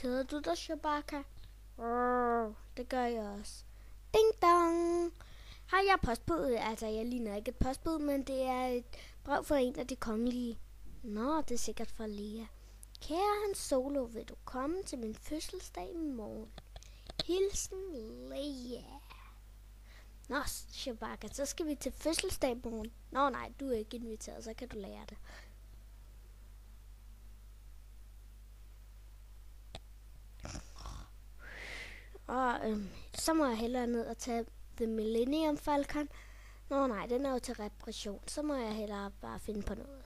Keder du dig, Chewbacca? Det gør jeg også. Ding dong! Har jeg postbud? Altså, jeg ligner ikke et postbud, men det er et brev fra en af de kongelige. Nå, det er sikkert fra Lea. Kære Han Solo, vil du komme til min fødselsdag i morgen? Hilsen Lea. Nå, Chewbacca, så skal vi til fødselsdag i morgen. Nå nej, du er ikke inviteret, så kan du lære det. Og så må jeg hellere ned og tage The Millennium Falcon. Nå nej, den er jo til reparation. Så må jeg hellere bare finde på noget.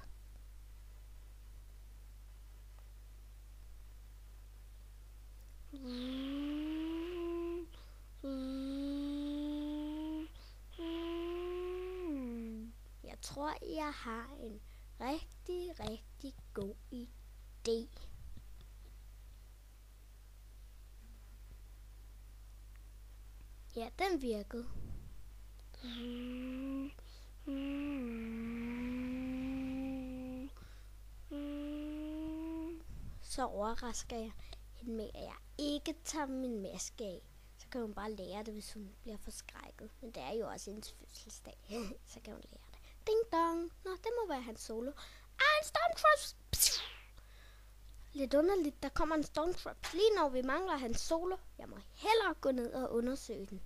Jeg tror, jeg har en rigtig god idé. Ja, den virkede. Så overrasker jeg hende med, at jeg ikke tager min maske af. Så kan hun bare lære det, hvis hun bliver forskrækket. Men det er jo også hendes fødselsdag. Så kan hun lære det. Ding dong. Nå, det må være Han Solo. En Stormtroops! Lidt underligt, der kommer en Stormtroops lige når vi mangler Han Solo. Jeg må hellere gå ned og undersøge den.